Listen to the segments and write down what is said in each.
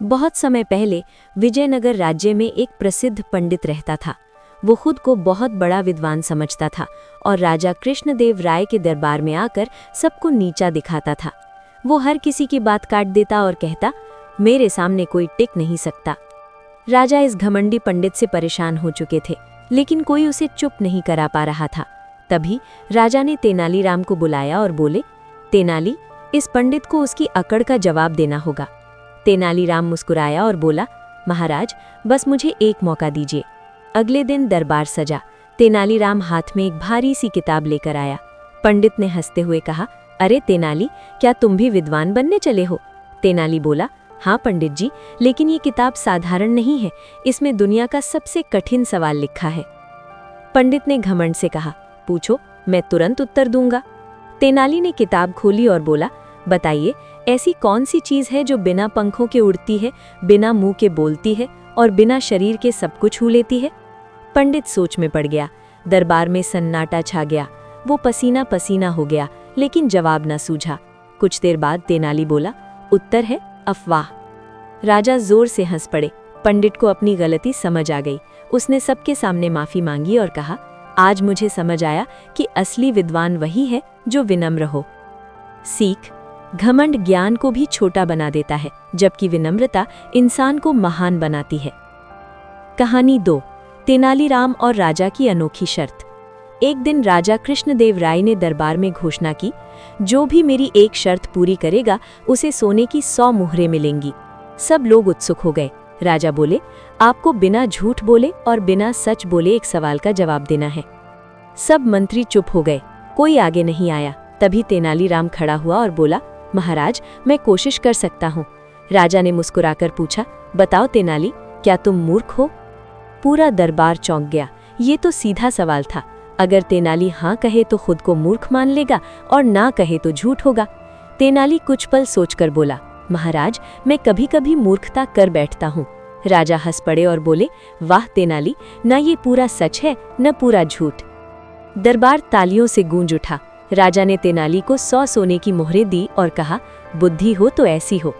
बहुत समय पहले विजयनगर राज्य में एक प्रसिद्ध पंडित रहता था। वो खुद को बहुत बड़ा विद्वान समझता था और राजा कृष्णदेव राय के दरबार में आकर सबको नीचा दिखाता था। वो हर किसी की बात काट देता और कहता, मेरे सामने कोई टिक नहीं सकता। राजा इस घमंडी पंडित से परेशान हो चुके थे, लेकिन कोई उसे चुप नहीं करा पा रहा था। तभी राजा ने तेनालीराम को बुलाया और बोले, तेनाली, इस पंडित को उसकी अकड़ का जवाब देना होगा। तेनालीराम मुस्कुराया और बोला, महाराज, बस मुझे एक मौका दीजिए। अगले दिन दरबार सजा। तेनालीराम हाथ में एक भारी सी किताब लेकर आया। पंडित ने हंसते हुए कहा, अरे तेनाली, क्या तुम भी विद्वान बनने चले हो? तेनाली बोला, हाँ पंडित जी, लेकिन ये किताब साधारण नहीं है, इसमें दुनिया का सबसे कठिन सवाल लिखा है। पंडित ने घमंड से कहा, पूछो, मैं तुरंत उत्तर दूंगा। तेनाली ने किताब खोली और बोला, बताइए, ऐसी कौन सी चीज है जो बिना पंखों के उड़ती है, बिना मुंह के बोलती है और बिना शरीर के सब कुछ छू लेती है? पंडित सोच में पड़ गया। दरबार में सन्नाटा छा गया। वो पसीना पसीना हो गया, लेकिन जवाब न सूझा। कुछ देर बाद तेनाली बोला, उत्तर है अफवाह। राजा जोर से हंस पड़े। पंडित को अपनी गलती समझ आ गई। उसने सबके सामने माफी मांगी और कहा, आज मुझे समझ आया कि असली विद्वान वही है जो विनम्र हो। सीख, घमंड ज्ञान को भी छोटा बना देता है, जबकि विनम्रता इंसान को महान बनाती है। कहानी 2, तेनालीराम और राजा की अनोखी शर्त। एक दिन राजा कृष्णदेव राय ने दरबार में घोषणा की, जो भी मेरी एक शर्त पूरी करेगा उसे सोने की 100 मुहरें मिलेंगी। सब लोग उत्सुक हो गए। राजा बोले, आपको बिना झूठ बोले और बिना सच बोले एक सवाल का जवाब देना है। सब मंत्री चुप हो गए, कोई आगे नहीं आया। तभी तेनालीराम खड़ा हुआ और बोला, महाराज, मैं कोशिश कर सकता हूँ। राजा ने मुस्कुराकर पूछा, बताओ तेनाली, क्या तुम मूर्ख हो? पूरा दरबार चौंक गया। ये तो सीधा सवाल था। अगर तेनाली हाँ कहे तो खुद को मूर्ख मान लेगा और ना कहे तो झूठ होगा। तेनाली कुछ पल सोचकर बोला, महाराज, मैं कभी कभी मूर्खता कर बैठता हूँ। राजा हंस पड़े और बोले, वाह तेनाली, न ये पूरा सच है न पूरा झूठ। दरबार तालियों से गूंज उठा। राजा ने तेनाली को 100 सोने की मोहरें दी और कहा, बुद्धि हो तो ऐसी हो।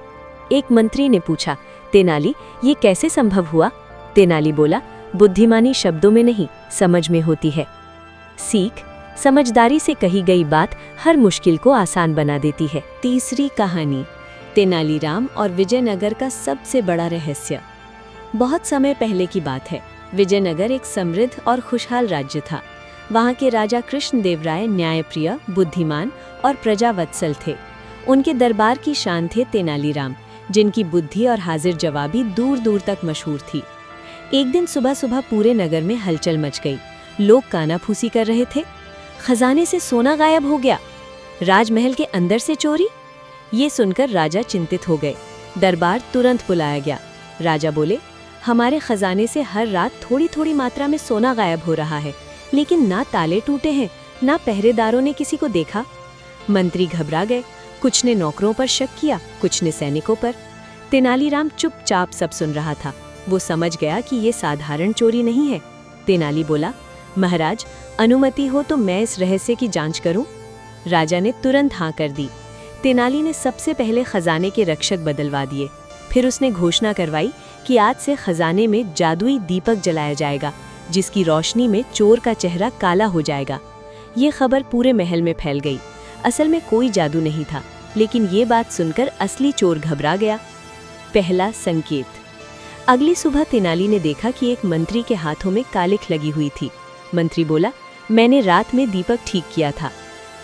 एक मंत्री ने पूछा, तेनाली, ये कैसे संभव हुआ? तेनाली बोला, बुद्धिमानी शब्दों में नहीं, समझ में होती है। सीख, समझदारी से कही गई बात हर मुश्किल को आसान बना देती है। तीसरी कहानी, तेनालीराम और विजयनगर का सबसे बड़ा रहस्य। बहुत समय पहले की बात है। विजयनगर एक समृद्ध और खुशहाल राज्य था। वहाँ के राजा कृष्णदेव राय न्यायप्रिय, बुद्धिमान और प्रजावत्सल थे। उनके दरबार की शान थे तेनालीराम, जिनकी बुद्धि और हाजिर जवाबी दूर दूर तक मशहूर थी। एक दिन सुबह सुबह पूरे नगर में हलचल मच गई। लोग कानाफूसी कर रहे थे। खजाने से सोना गायब हो गया। राजमहल के अंदर से चोरी। ये सुनकर राजा चिंतित हो गए। दरबार तुरंत बुलाया गया। राजा बोले, हमारे खजाने से हर रात थोड़ी थोड़ी मात्रा में सोना गायब हो रहा है, लेकिन ना ताले टूटे हैं, ना पहरेदारों ने किसी को देखा। मंत्री घबरा गए। कुछ ने नौकरों पर शक किया, कुछ ने सैनिकों पर। तेनालीराम चुपचाप सब सुन रहा था। वो समझ गया कि ये साधारण चोरी नहीं है। तेनाली बोला, महाराज, अनुमति हो तो मैं इस रहस्य की जांच करूं? राजा ने तुरंत हाँ कर दी। तेनाली ने सबसे पहले खजाने के रक्षक बदलवा दिए। फिर उसने घोषणा करवाई कि आज से खजाने में जादुई दीपक जलाया जाएगा, जिसकी रोशनी में चोर का चेहरा काला हो जाएगा। ये खबर पूरे महल में फैल गई। असल में कोई जादू नहीं था, लेकिन ये बात सुनकर असली चोर घबरा गया। पहला संकेत। अगली सुबह तेनाली ने देखा कि एक मंत्री के हाथों में कालिख लगी हुई थी। मंत्री बोला, मैंने रात में दीपक ठीक किया था।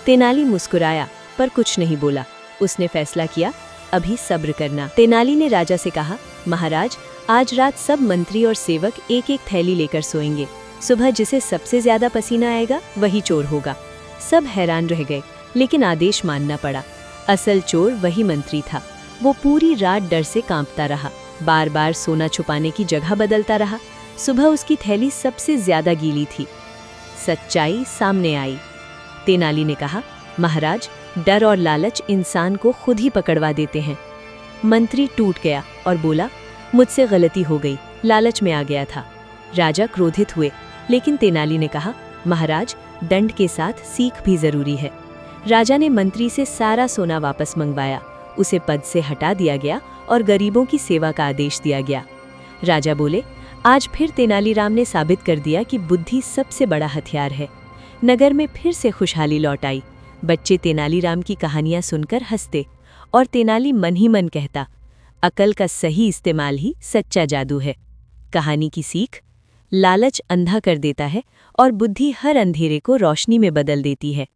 तेनाली मुस्कुराया पर कुछ नहीं बोला। उसने फैसला किया, अभी सब्र करना। तेनाली ने राजा से कहा, महाराज, आज रात सब मंत्री और सेवक एक एक थैली लेकर सोएंगे। सुबह जिसे सबसे ज्यादा पसीना आएगा वही चोर होगा। सब हैरान रह गए, लेकिन आदेश मानना पड़ा। असल चोर वही मंत्री था। वो पूरी रात डर से कांपता रहा, बार बार सोना छुपाने की जगह बदलता रहा। सुबह उसकी थैली सबसे ज्यादा गीली थी। सच्चाई सामने आई। तेनाली ने कहा, महाराज, डर और लालच इंसान को खुद ही पकड़वा देते हैं। मंत्री टूट गया और बोला, मुझसे गलती हो गई, लालच में आ गया था। राजा क्रोधित हुए, लेकिन तेनाली ने कहा, महाराज, दंड के साथ सीख भी जरूरी है। राजा ने मंत्री से सारा सोना वापस मंगवाया। उसे पद से हटा दिया गया और गरीबों की सेवा का आदेश दिया गया। राजा बोले, आज फिर तेनालीराम ने साबित कर दिया कि बुद्धि सबसे बड़ा हथियार है। नगर में फिर से खुशहाली लौट आई। बच्चे तेनालीराम की कहानियां सुनकर हंसते और तेनाली मन ही मन कहता, अकल का सही इस्तेमाल ही सच्चा जादू है। कहानी की सीख, लालच अंधा कर देता है और बुद्धि हर अंधेरे को रोशनी में बदल देती है।